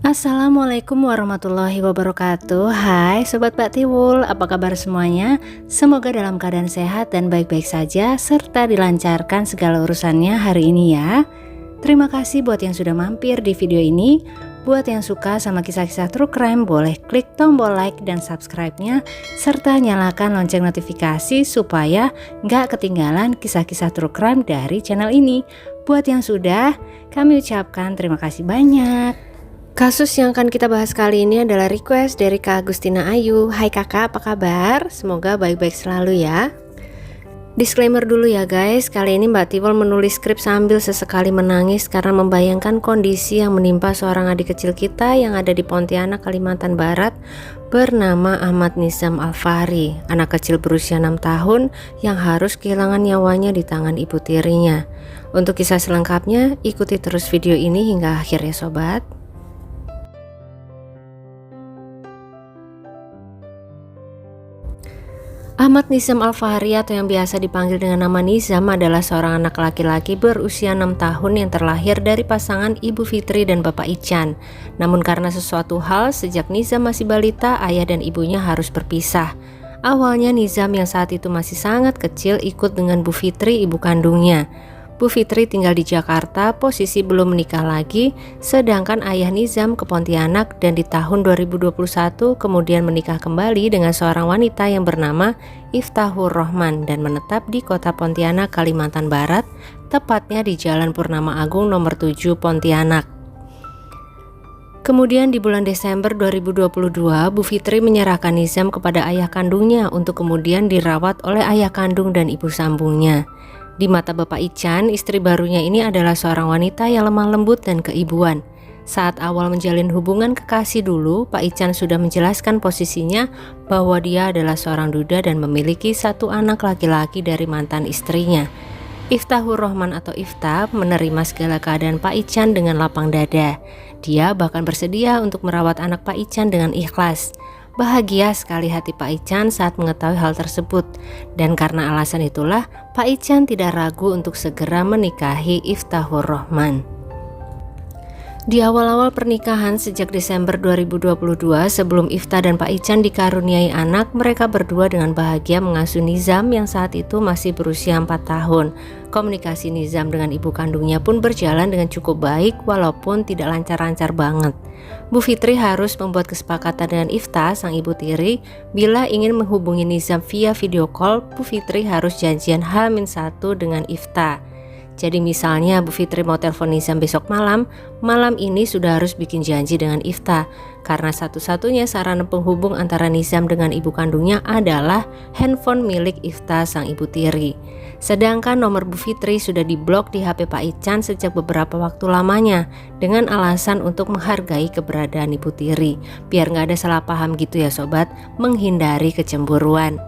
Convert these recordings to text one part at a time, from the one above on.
Assalamualaikum warahmatullahi wabarakatuh. Hai Sobat Baktiwul, apa kabar semuanya? Semoga dalam keadaan sehat dan baik-baik saja, serta dilancarkan segala urusannya hari ini ya. Terima kasih buat yang sudah mampir di video ini. Buat yang suka sama kisah-kisah true crime, boleh klik tombol like dan subscribe-nya, serta nyalakan lonceng notifikasi supaya nggak ketinggalan kisah-kisah true crime dari channel ini. Buat yang sudah, kami ucapkan terima kasih banyak. Kasus yang akan kita bahas kali ini adalah request dari Kak Agustina Ayu. Hai kakak, apa kabar? Semoga baik-baik selalu ya. Disclaimer dulu ya guys, kali ini Mbak Tiwul menulis skrip sambil sesekali menangis karena membayangkan kondisi yang menimpa seorang adik kecil kita yang ada di Pontianak, Kalimantan Barat, bernama Ahmad Nizam Alfahri, anak kecil berusia 6 tahun yang harus kehilangan nyawanya di tangan ibu tirinya. Untuk kisah selengkapnya, ikuti terus video ini hingga akhir ya sobat. Ahmad Nizam Alfahri atau yang biasa dipanggil dengan nama Nizam adalah seorang anak laki-laki berusia 6 tahun yang terlahir dari pasangan Ibu Fitri dan Bapak Ican. Namun karena sesuatu hal sejak Nizam masih balita, ayah dan ibunya harus berpisah. Awalnya Nizam yang saat itu masih sangat kecil ikut dengan Bu Fitri, ibu kandungnya. Bu Fitri tinggal di Jakarta, posisi belum menikah lagi, sedangkan ayah Nizam ke Pontianak dan di tahun 2021 kemudian menikah kembali dengan seorang wanita yang bernama Iftahur Rohman dan menetap di kota Pontianak, Kalimantan Barat, tepatnya di Jalan Purnama Agung nomor 7 Pontianak. Kemudian di bulan Desember 2022, Bu Fitri menyerahkan Nizam kepada ayah kandungnya untuk kemudian dirawat oleh ayah kandung dan ibu sambungnya. Di mata Bapak Ican, istri barunya ini adalah seorang wanita yang lemah lembut dan keibuan. Saat awal menjalin hubungan kekasih dulu, Pak Ican sudah menjelaskan posisinya bahwa dia adalah seorang duda dan memiliki satu anak laki-laki dari mantan istrinya. Iftahur Rohman atau Ifta menerima segala keadaan Pak Ican dengan lapang dada. Dia bahkan bersedia untuk merawat anak Pak Ican dengan ikhlas. Bahagia sekali hati Pak Ican saat mengetahui hal tersebut, dan karena alasan itulah Pak Ican tidak ragu untuk segera menikahi Iftahur Rohman. Di awal-awal pernikahan sejak Desember 2022, sebelum Ifta dan Pak Ican dikaruniai anak, mereka berdua dengan bahagia mengasuh Nizam yang saat itu masih berusia 4 tahun. Komunikasi Nizam dengan ibu kandungnya pun berjalan dengan cukup baik walaupun tidak lancar-lancar banget. Bu Fitri harus membuat kesepakatan dengan Ifta, sang ibu tiri, bila ingin menghubungi Nizam via video call, Bu Fitri harus janjian H-1 dengan Ifta. Jadi misalnya Bu Fitri mau telepon Nizam besok malam ini sudah harus bikin janji dengan Ifta, karena satu-satunya sarana penghubung antara Nizam dengan ibu kandungnya adalah handphone milik Ifta, sang ibu tiri. Sedangkan nomor Bu Fitri sudah diblok di HP Pak Ican sejak beberapa waktu lamanya dengan alasan untuk menghargai keberadaan ibu tiri, biar nggak ada salah paham gitu ya sobat, menghindari kecemburuan.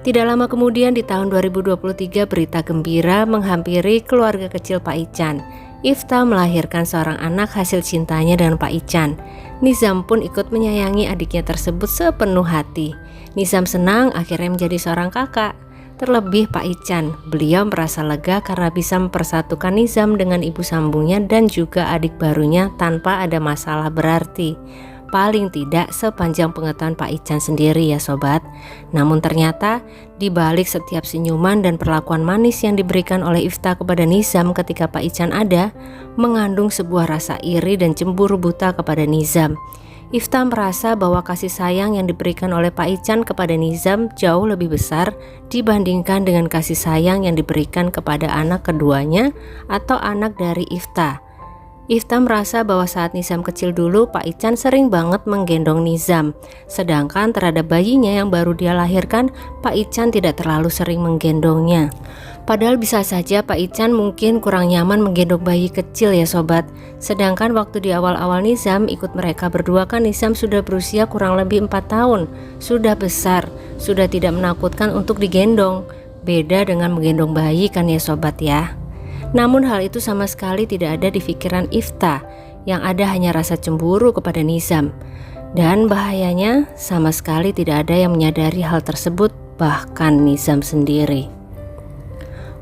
Tidak lama kemudian di tahun 2023 berita gembira menghampiri keluarga kecil Pak Ican. Ifta melahirkan seorang anak hasil cintanya dengan Pak Ican. Nizam pun ikut menyayangi adiknya tersebut sepenuh hati. Nizam senang akhirnya menjadi seorang kakak. Terlebih Pak Ican, beliau merasa lega karena bisa mempersatukan Nizam dengan ibu sambungnya dan juga adik barunya tanpa ada masalah berarti. Paling tidak sepanjang pengetahuan Pak Ican sendiri ya sobat. Namun ternyata di balik setiap senyuman dan perlakuan manis yang diberikan oleh Ifta kepada Nizam ketika Pak Ican ada, mengandung sebuah rasa iri dan cemburu buta kepada Nizam. Ifta merasa bahwa kasih sayang yang diberikan oleh Pak Ican kepada Nizam jauh lebih besar dibandingkan dengan kasih sayang yang diberikan kepada anak keduanya atau anak dari Ifta. Ifta merasa bahwa saat Nizam kecil dulu Pak Ican sering banget menggendong Nizam, sedangkan terhadap bayinya yang baru dia lahirkan Pak Ican tidak terlalu sering menggendongnya. Padahal bisa saja Pak Ican mungkin kurang nyaman menggendong bayi kecil ya sobat. Sedangkan waktu di awal-awal Nizam ikut mereka berdua kan Nizam sudah berusia kurang lebih 4 tahun, sudah besar, sudah tidak menakutkan untuk digendong. Beda dengan menggendong bayi kan ya sobat ya. Namun hal itu sama sekali tidak ada di pikiran Ifta, yang ada hanya rasa cemburu kepada Nizam. Dan bahayanya sama sekali tidak ada yang menyadari hal tersebut, bahkan Nizam sendiri.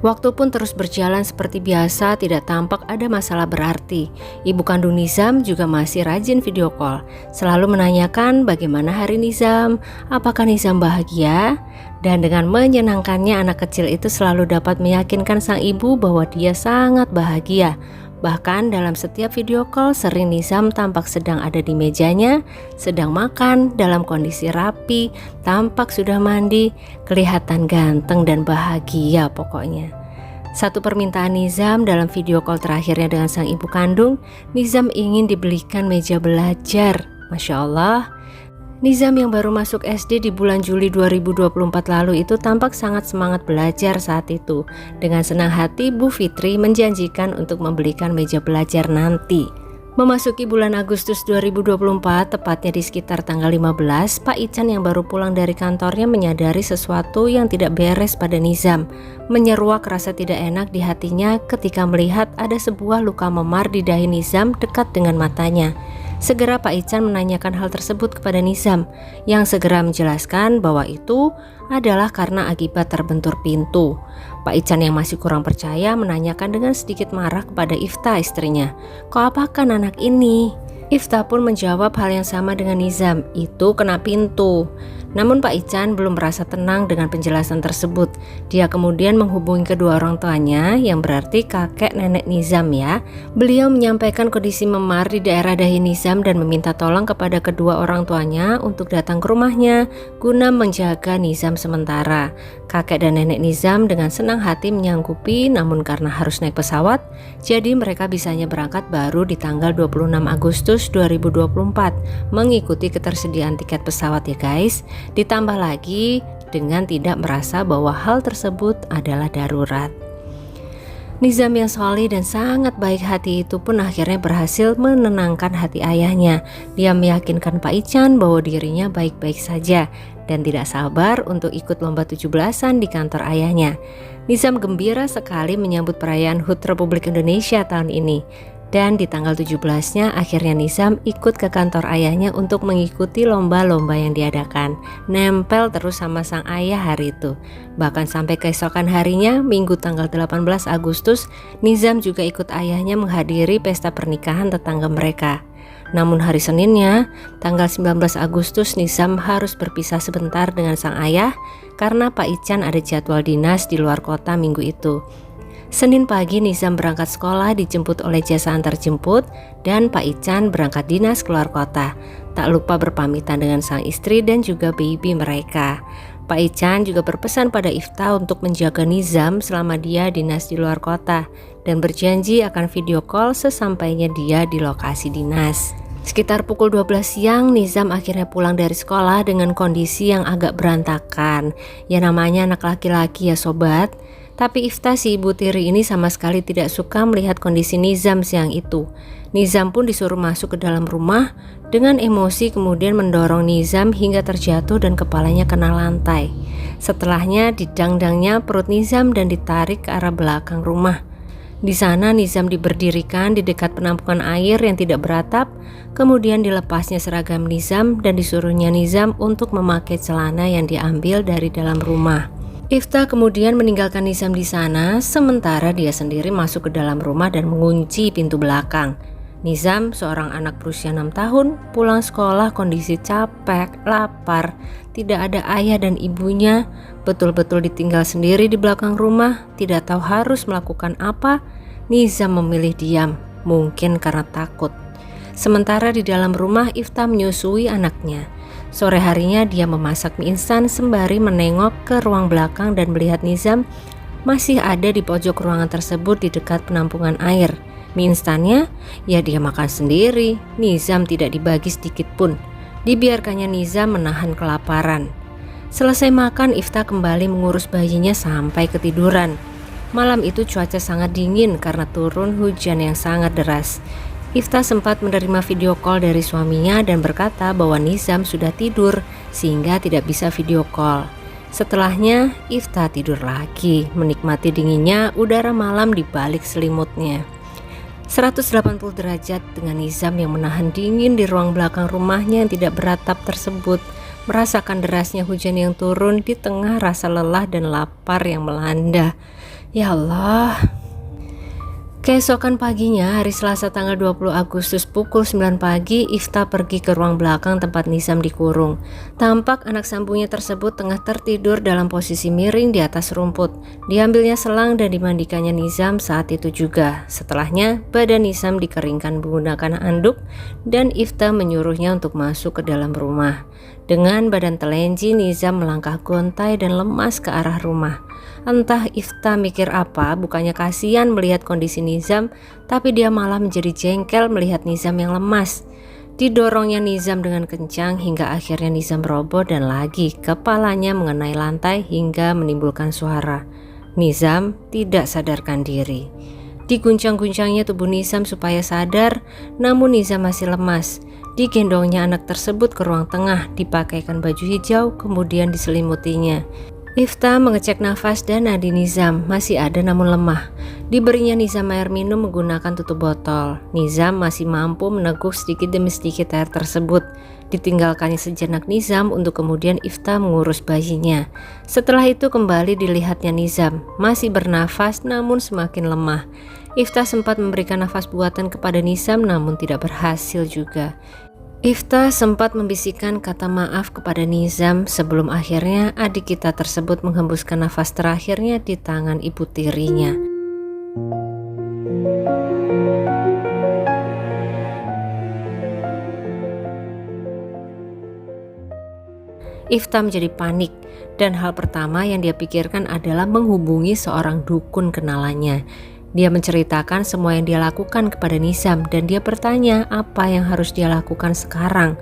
Waktu pun terus berjalan seperti biasa, tidak tampak ada masalah berarti. Ibu kandung Nizam juga masih rajin video call, selalu menanyakan bagaimana hari Nizam, apakah Nizam bahagia? Dan dengan menyenangkannya anak kecil itu selalu dapat meyakinkan sang ibu bahwa dia sangat bahagia. Bahkan dalam setiap video call sering Nizam tampak sedang ada di mejanya, sedang makan dalam kondisi rapi, tampak sudah mandi, kelihatan ganteng dan bahagia pokoknya. Satu permintaan Nizam dalam video call terakhirnya dengan sang ibu kandung, Nizam ingin dibelikan meja belajar. Masya Allah, Nizam yang baru masuk SD di bulan Juli 2024 lalu itu tampak sangat semangat belajar saat itu. Dengan senang hati Bu Fitri menjanjikan untuk membelikan meja belajar nanti. Memasuki bulan Agustus 2024, tepatnya di sekitar tanggal 15, Pak Ican yang baru pulang dari kantornya menyadari sesuatu yang tidak beres pada Nizam. Menyeruak rasa tidak enak di hatinya ketika melihat ada sebuah luka memar di dahi Nizam dekat dengan matanya. Segera Pak Ican menanyakan hal tersebut kepada Nizam, yang segera menjelaskan bahwa itu adalah karena akibat terbentur pintu. Pak Ican yang masih kurang percaya menanyakan dengan sedikit marah kepada Ifta istrinya, "Kok apakan anak ini?" Ifta pun menjawab hal yang sama dengan Nizam, "Itu kena pintu." Namun Pak Ican belum merasa tenang dengan penjelasan tersebut. Dia kemudian menghubungi kedua orang tuanya, yang berarti kakek nenek Nizam ya. Beliau menyampaikan kondisi memar di daerah dahi Nizam dan meminta tolong kepada kedua orang tuanya untuk datang ke rumahnya guna menjaga Nizam sementara. Kakek dan nenek Nizam dengan senang hati menyanggupi, namun karena harus naik pesawat, jadi mereka bisanya berangkat baru di tanggal 26 Agustus 2024 mengikuti ketersediaan tiket pesawat ya guys. Ditambah lagi dengan tidak merasa bahwa hal tersebut adalah darurat. Nizam yang solih dan sangat baik hati itu pun akhirnya berhasil menenangkan hati ayahnya. Dia meyakinkan Pak Ican bahwa dirinya baik-baik saja dan tidak sabar untuk ikut lomba 17-an di kantor ayahnya. Nizam gembira sekali menyambut perayaan HUT Republik Indonesia tahun ini. Dan di tanggal 17-nya akhirnya Nizam ikut ke kantor ayahnya untuk mengikuti lomba-lomba yang diadakan. Nempel terus sama sang ayah hari itu. Bahkan sampai keesokan harinya, Minggu tanggal 18 Agustus, Nizam juga ikut ayahnya menghadiri pesta pernikahan tetangga mereka. Namun hari Seninnya, tanggal 19 Agustus, Nizam harus berpisah sebentar dengan sang ayah karena Pak Ican ada jadwal dinas di luar kota minggu itu. Senin pagi Nizam berangkat sekolah dijemput oleh jasa antar jemput dan Pak Ican berangkat dinas keluar kota. Tak lupa berpamitan dengan sang istri dan juga baby mereka. Pak Ican juga berpesan pada Ifta untuk menjaga Nizam selama dia dinas di luar kota dan berjanji akan video call sesampainya dia di lokasi dinas. Sekitar pukul 12 siang Nizam akhirnya pulang dari sekolah dengan kondisi yang agak berantakan. Ya namanya anak laki-laki ya sobat. Tapi Ifta si ibu tiri ini sama sekali tidak suka melihat kondisi Nizam siang itu. Nizam pun disuruh masuk ke dalam rumah dengan emosi kemudian mendorong Nizam hingga terjatuh dan kepalanya kena lantai. Setelahnya didangdangnya perut Nizam dan ditarik ke arah belakang rumah. Di sana Nizam diberdirikan di dekat penampungan air yang tidak beratap, kemudian dilepasnya seragam Nizam dan disuruhnya Nizam untuk memakai celana yang diambil dari dalam rumah. Ifta kemudian meninggalkan Nizam di sana, sementara dia sendiri masuk ke dalam rumah dan mengunci pintu belakang. Nizam, seorang anak berusia 6 tahun, pulang sekolah kondisi capek, lapar, tidak ada ayah dan ibunya, betul-betul ditinggal sendiri di belakang rumah, tidak tahu harus melakukan apa. Nizam memilih diam, mungkin karena takut. Sementara di dalam rumah Ifta menyusui anaknya. Sore harinya dia memasak mie instan sembari menengok ke ruang belakang dan melihat Nizam masih ada di pojok ruangan tersebut di dekat penampungan air. Mie instannya ya dia makan sendiri. Nizam tidak dibagi sedikit pun. Dibiarkannya Nizam menahan kelaparan. Selesai makan, Ifta kembali mengurus bayinya sampai ketiduran. Malam itu cuaca sangat dingin karena turun hujan yang sangat deras. Ifta sempat menerima video call dari suaminya dan berkata bahwa Nizam sudah tidur sehingga tidak bisa video call. Setelahnya Ifta tidur lagi, menikmati dinginnya udara malam di balik selimutnya. 180 derajat dengan Nizam yang menahan dingin di ruang belakang rumahnya yang tidak beratap tersebut, merasakan derasnya hujan yang turun di tengah rasa lelah dan lapar yang melanda. Ya Allah. Keesokan paginya, hari Selasa tanggal 20 Agustus pukul 9 pagi, Ifta pergi ke ruang belakang tempat Nizam dikurung. Tampak anak sambungnya tersebut tengah tertidur dalam posisi miring di atas rumput. Diambilnya selang dan dimandikannya Nizam saat itu juga. Setelahnya, badan Nizam dikeringkan menggunakan anduk dan Ifta menyuruhnya untuk masuk ke dalam rumah. Dengan badan telenji, Nizam melangkah gontai dan lemas ke arah rumah. Entah Ifta mikir apa, bukannya kasihan melihat kondisi Nizam, tapi dia malah menjadi jengkel melihat Nizam yang lemas. Didorongnya Nizam dengan kencang hingga akhirnya Nizam roboh dan lagi kepalanya mengenai lantai hingga menimbulkan suara. Nizam tidak sadarkan diri. Diguncang-guncangnya tubuh Nizam supaya sadar, namun Nizam masih lemas. Digendongnya anak tersebut ke ruang tengah, dipakaikan baju hijau, kemudian diselimutinya. Ifta mengecek nafas dan nadi Nizam masih ada namun lemah. Diberinya Nizam air minum menggunakan tutup botol. Nizam masih mampu meneguk sedikit demi sedikit air tersebut. Ditinggalkannya sejenak Nizam untuk kemudian Ifta mengurus bayinya. Setelah itu kembali dilihatnya Nizam masih bernafas namun semakin lemah. Ifta sempat memberikan nafas buatan kepada Nizam namun tidak berhasil juga. Ifta sempat membisikkan kata maaf kepada Nizam sebelum akhirnya adik kita tersebut menghembuskan nafas terakhirnya di tangan ibu tirinya. Ifta menjadi panik dan hal pertama yang dia pikirkan adalah menghubungi seorang dukun kenalannya. Dia menceritakan semua yang dia lakukan kepada Nizam dan dia bertanya apa yang harus dia lakukan sekarang.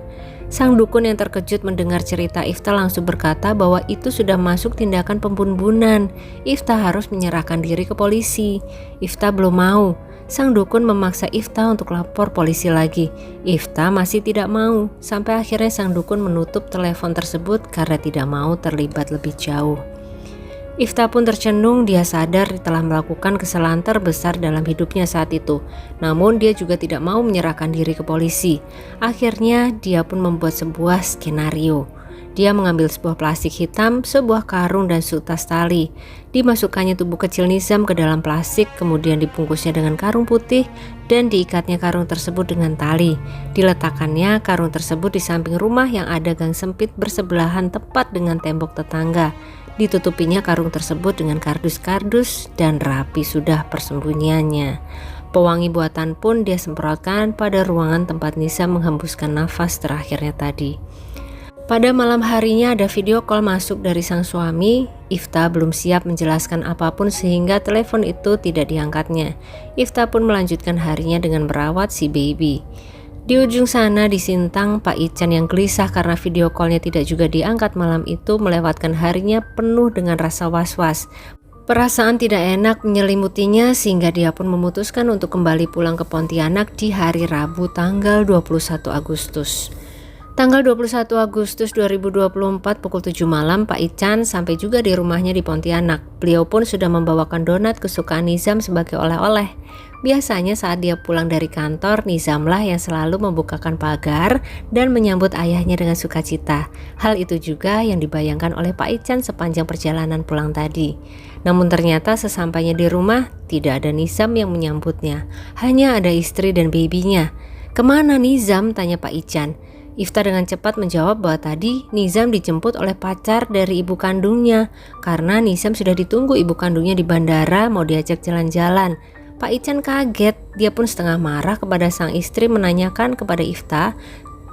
Sang dukun yang terkejut mendengar cerita Ifta langsung berkata bahwa itu sudah masuk tindakan pembunuhan. Ifta harus menyerahkan diri ke polisi. Ifta belum mau. Sang dukun memaksa Ifta untuk lapor polisi lagi. Ifta masih tidak mau. Sampai akhirnya sang dukun menutup telepon tersebut karena tidak mau terlibat lebih jauh. Ifta pun tercenung, dia sadar telah melakukan kesalahan terbesar dalam hidupnya saat itu. Namun dia juga tidak mau menyerahkan diri ke polisi. Akhirnya dia pun membuat sebuah skenario. Dia mengambil sebuah plastik hitam, sebuah karung dan seutas tali. Dimasukkannya tubuh kecil Nizam ke dalam plastik, kemudian dibungkusnya dengan karung putih dan diikatnya karung tersebut dengan tali. Diletakkannya karung tersebut di samping rumah yang ada gang sempit bersebelahan tepat dengan tembok tetangga. Ditutupinya karung tersebut dengan kardus-kardus dan rapi sudah persembunyiannya. Pewangi buatan pun dia semprotkan pada ruangan tempat Nizam menghembuskan nafas terakhirnya tadi. Pada malam harinya ada video call masuk dari sang suami. Ifta belum siap menjelaskan apapun sehingga telepon itu tidak diangkatnya. Ifta pun melanjutkan harinya dengan merawat si baby. Di ujung sana di Sintang, Pak Ican yang gelisah karena video callnya tidak juga diangkat malam itu melewatkan harinya penuh dengan rasa was-was. Perasaan tidak enak menyelimutinya sehingga dia pun memutuskan untuk kembali pulang ke Pontianak di hari Rabu tanggal 21 Agustus. Tanggal 21 Agustus 2024 pukul 7 malam Pak Ican sampai juga di rumahnya di Pontianak. Beliau pun sudah membawakan donat kesukaan Nizam sebagai oleh-oleh. Biasanya saat dia pulang dari kantor, Nizamlah yang selalu membukakan pagar dan menyambut ayahnya dengan sukacita. Hal itu juga yang dibayangkan oleh Pak Ican sepanjang perjalanan pulang tadi. Namun ternyata sesampainya di rumah, tidak ada Nizam yang menyambutnya. Hanya ada istri dan babynya. "Kemana Nizam?" tanya Pak Ican. Ifta dengan cepat menjawab bahwa tadi Nizam dijemput oleh pacar dari ibu kandungnya. Karena Nizam sudah ditunggu ibu kandungnya di bandara mau diajak jalan-jalan. Pak Ican kaget, dia pun setengah marah kepada sang istri menanyakan kepada Ifta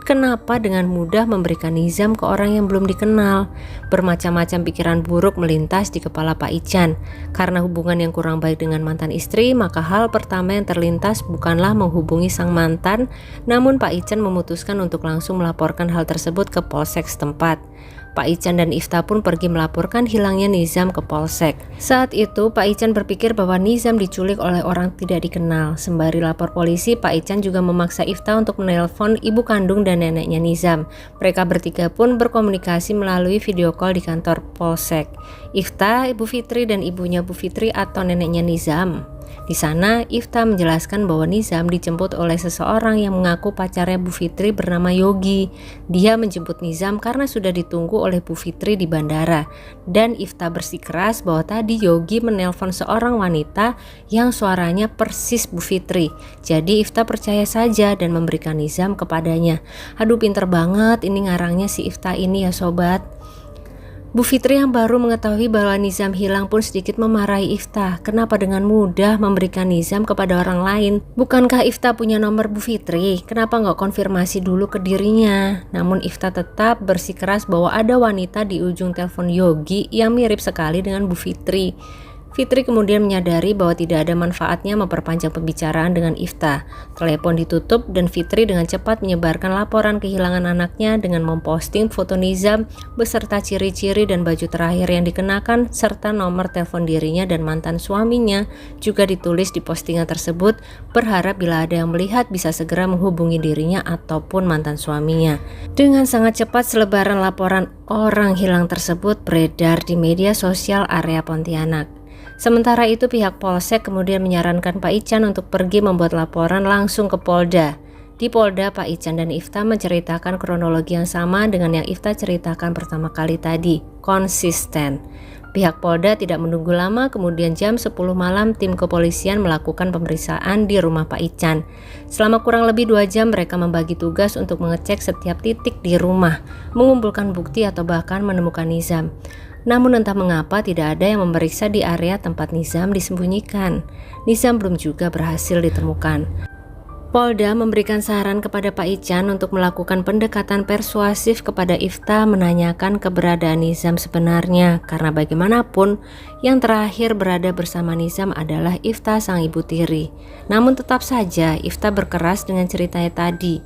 kenapa dengan mudah memberikan Nizam ke orang yang belum dikenal. Bermacam-macam pikiran buruk melintas di kepala Pak Ican. Karena hubungan yang kurang baik dengan mantan istri, maka hal pertama yang terlintas bukanlah menghubungi sang mantan, namun Pak Ican memutuskan untuk langsung melaporkan hal tersebut ke Polsek setempat. Pak Ican dan Ifta pun pergi melaporkan hilangnya Nizam ke Polsek. Saat itu Pak Ican berpikir bahwa Nizam diculik oleh orang tidak dikenal. Sembari lapor polisi, Pak Ican juga memaksa Ifta untuk menelpon ibu kandung dan neneknya Nizam. Mereka bertiga pun berkomunikasi melalui video call di kantor Polsek. Ifta, Ibu Fitri dan ibunya Bu Fitri atau neneknya Nizam. Di sana, Ifta menjelaskan bahwa Nizam dijemput oleh seseorang yang mengaku pacarnya Bu Fitri bernama Yogi. Dia menjemput Nizam karena sudah ditunggu oleh Bu Fitri di bandara. Dan Ifta bersikeras bahwa tadi Yogi menelpon seorang wanita yang suaranya persis Bu Fitri. Jadi Ifta percaya saja dan memberikan Nizam kepadanya. Aduh, pinter banget ini ngarangnya si Ifta ini ya sobat. Bu Fitri yang baru mengetahui bahwa Nizam hilang pun sedikit memarahi Ifta. Kenapa dengan mudah memberikan Nizam kepada orang lain? Bukankah Ifta punya nomor Bu Fitri? Kenapa nggak konfirmasi dulu ke dirinya? Namun Ifta tetap bersikeras bahwa ada wanita di ujung telepon Yogi yang mirip sekali dengan Bu Fitri. Fitri kemudian menyadari bahwa tidak ada manfaatnya memperpanjang pembicaraan dengan Ifta. Telepon ditutup dan Fitri dengan cepat menyebarkan laporan kehilangan anaknya dengan memposting foto Nizam beserta ciri-ciri dan baju terakhir yang dikenakan serta nomor telepon dirinya dan mantan suaminya juga ditulis di postingan tersebut, berharap bila ada yang melihat bisa segera menghubungi dirinya ataupun mantan suaminya. Dengan sangat cepat selebaran laporan orang hilang tersebut beredar di media sosial area Pontianak. Sementara itu pihak Polsek kemudian menyarankan Pak Ican untuk pergi membuat laporan langsung ke Polda. Di Polda, Pak Ican dan Ifta menceritakan kronologi yang sama dengan yang Ifta ceritakan pertama kali tadi, konsisten. Pihak Polda tidak menunggu lama, kemudian jam 10 malam tim kepolisian melakukan pemeriksaan di rumah Pak Ican. Selama kurang lebih 2 jam mereka membagi tugas untuk mengecek setiap titik di rumah, mengumpulkan bukti atau bahkan menemukan Nizam. Namun entah mengapa tidak ada yang memeriksa di area tempat Nizam disembunyikan. Nizam belum juga berhasil ditemukan. Polda memberikan saran kepada Pak Ican untuk melakukan pendekatan persuasif kepada Ifta menanyakan keberadaan Nizam sebenarnya, karena bagaimanapun yang terakhir berada bersama Nizam adalah Ifta sang ibu tiri. Namun tetap saja Ifta berkeras dengan ceritanya tadi.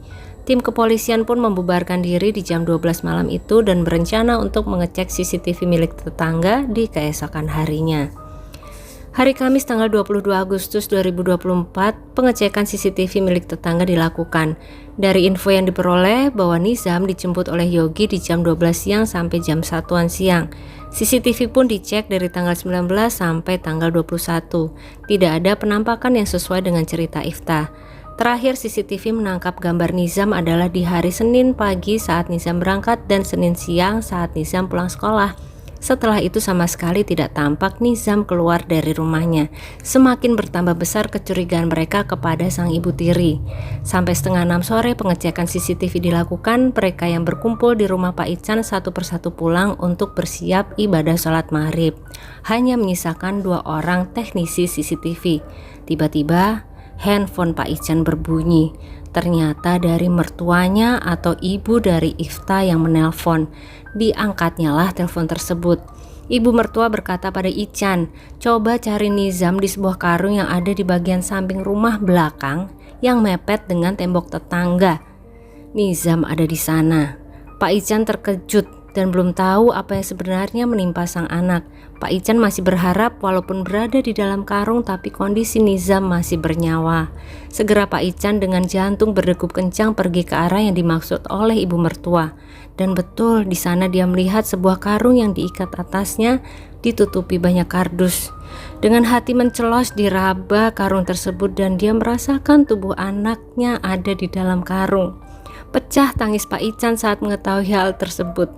Tim kepolisian pun membubarkan diri di jam 12 malam itu dan berencana untuk mengecek CCTV milik tetangga di keesokan harinya. Hari Kamis tanggal 22 Agustus 2024, pengecekan CCTV milik tetangga dilakukan. Dari info yang diperoleh bahwa Nizam dijemput oleh Yogi di jam 12 siang sampai jam 1-an siang. CCTV pun dicek dari tanggal 19 sampai tanggal 21. Tidak ada penampakan yang sesuai dengan cerita Ifta. Terakhir CCTV menangkap gambar Nizam adalah di hari Senin pagi saat Nizam berangkat dan Senin siang saat Nizam pulang sekolah. Setelah itu sama sekali tidak tampak Nizam keluar dari rumahnya. Semakin bertambah besar kecurigaan mereka kepada sang ibu tiri. Sampai setengah 6 sore pengecekan CCTV dilakukan, mereka yang berkumpul di rumah Pak Ican satu persatu pulang untuk bersiap ibadah sholat maghrib. Hanya menyisakan 2 orang teknisi CCTV. Tiba-tiba handphone Pak Ican berbunyi. Ternyata dari mertuanya atau ibu dari Ifta yang menelpon. Diangkatnya lah telepon tersebut. Ibu mertua berkata pada Ican, coba cari Nizam di sebuah karung yang ada di bagian samping rumah belakang yang mepet dengan tembok tetangga. Nizam ada di sana. Pak Ican terkejut dan belum tahu apa yang sebenarnya menimpa sang anak. Pak Ican masih berharap walaupun berada di dalam karung tapi kondisi Nizam masih bernyawa. Segera Pak Ican dengan jantung berdegup kencang pergi ke arah yang dimaksud oleh ibu mertua. Dan betul di sana dia melihat sebuah karung yang diikat atasnya ditutupi banyak kardus. Dengan hati mencelos diraba karung tersebut dan dia merasakan tubuh anaknya ada di dalam karung. Pecah tangis Pak Ican saat mengetahui hal tersebut.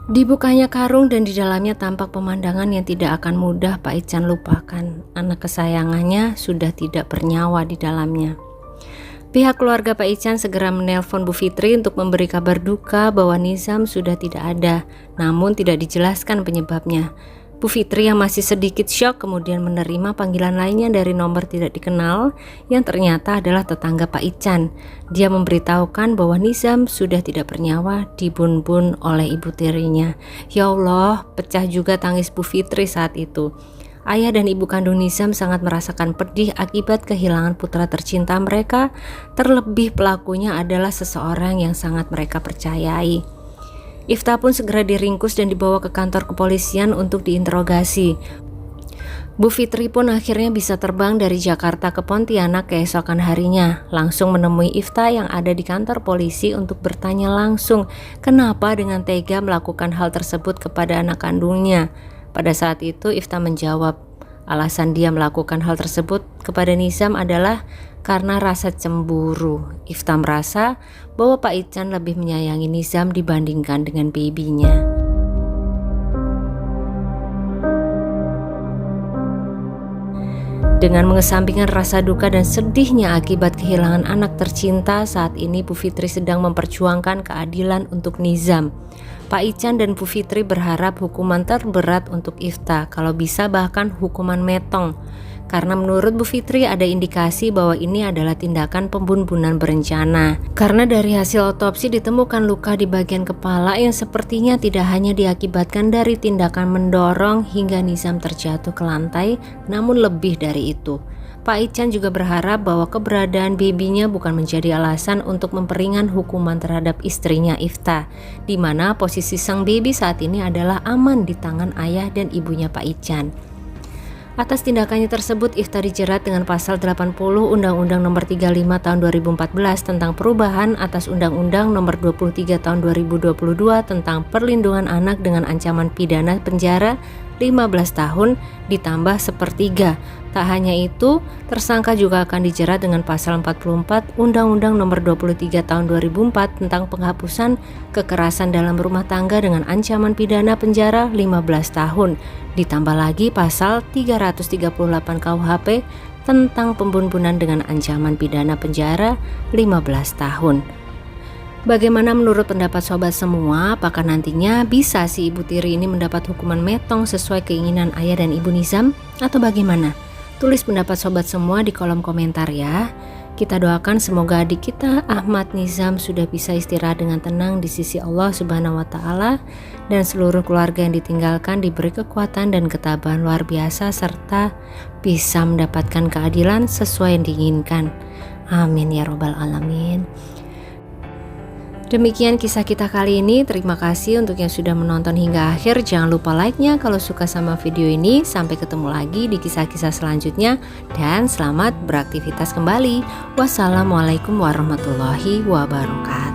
Dibukanya karung dan di dalamnya tampak pemandangan yang tidak akan mudah Pak Ican lupakan. Anak kesayangannya sudah tidak bernyawa di dalamnya. Pihak keluarga Pak Ican segera menelpon Bu Fitri untuk memberi kabar duka bahwa Nizam sudah tidak ada, namun tidak dijelaskan penyebabnya. Bu Fitri yang masih sedikit syok kemudian menerima panggilan lainnya dari nomor tidak dikenal yang ternyata adalah tetangga Pak Ican. Dia memberitahukan bahwa Nizam sudah tidak bernyawa dibun-bun oleh ibu tirinya. Ya Allah, pecah juga tangis Bu Fitri saat itu. Ayah dan ibu kandung Nizam sangat merasakan pedih akibat kehilangan putra tercinta mereka, terlebih pelakunya adalah seseorang yang sangat mereka percayai. Ifta pun segera diringkus dan dibawa ke kantor kepolisian untuk diinterogasi. Bu Fitri pun akhirnya bisa terbang dari Jakarta ke Pontianak keesokan harinya, langsung menemui Ifta yang ada di kantor polisi untuk bertanya langsung kenapa dengan tega melakukan hal tersebut kepada anak kandungnya. Pada saat itu Ifta menjawab, Alasan dia melakukan hal tersebut kepada Nizam adalah karena rasa cemburu. Ifta merasa bahwa Pak Ican lebih menyayangi Nizam dibandingkan dengan babynya. Dengan mengesampingkan rasa duka dan sedihnya akibat kehilangan anak tercinta, saat ini Bu Fitri sedang memperjuangkan keadilan untuk Nizam. Pak Ican dan Bu Fitri berharap hukuman terberat untuk Ifta, kalau bisa bahkan hukuman metong. Karena menurut Bu Fitri ada indikasi bahwa ini adalah tindakan pembunuhan berencana. Karena dari hasil otopsi ditemukan luka di bagian kepala yang sepertinya tidak hanya diakibatkan dari tindakan mendorong hingga Nizam terjatuh ke lantai, namun lebih dari itu. Pak Ican juga berharap bahwa keberadaan babynya bukan menjadi alasan untuk memperingan hukuman terhadap istrinya Ifta, di mana posisi sang baby saat ini adalah aman di tangan ayah dan ibunya Pak Ican. Atas tindakannya tersebut, Ifta dijerat dengan pasal 80 Undang-Undang Nomor 35 Tahun 2014 tentang perubahan atas Undang-Undang Nomor 23 Tahun 2022 tentang perlindungan anak dengan ancaman pidana penjara 15 tahun ditambah sepertiga. Tak hanya itu, tersangka juga akan dijerat dengan pasal 44 Undang-Undang Nomor 23 Tahun 2004 tentang penghapusan kekerasan dalam rumah tangga dengan ancaman pidana penjara 15 tahun. Ditambah lagi pasal 338 KUHP tentang pembunuhan dengan ancaman pidana penjara 15 tahun. Bagaimana menurut pendapat sobat semua? Apakah nantinya bisa si Ibu Tiri ini mendapat hukuman metong sesuai keinginan ayah dan ibu Nizam? Atau bagaimana? Tulis pendapat sobat semua di kolom komentar ya. Kita doakan semoga adik kita Ahmad Nizam sudah bisa istirahat dengan tenang di sisi Allah Subhanahu wa Ta'ala, dan seluruh keluarga yang ditinggalkan diberi kekuatan dan ketabahan luar biasa serta bisa mendapatkan keadilan sesuai yang diinginkan. Amin ya robbal alamin. Demikian kisah kita kali ini. Terima kasih untuk yang sudah menonton hingga akhir. Jangan lupa like-nya kalau suka sama video ini. Sampai ketemu lagi di kisah-kisah selanjutnya, dan selamat beraktivitas kembali. Wassalamualaikum warahmatullahi wabarakatuh.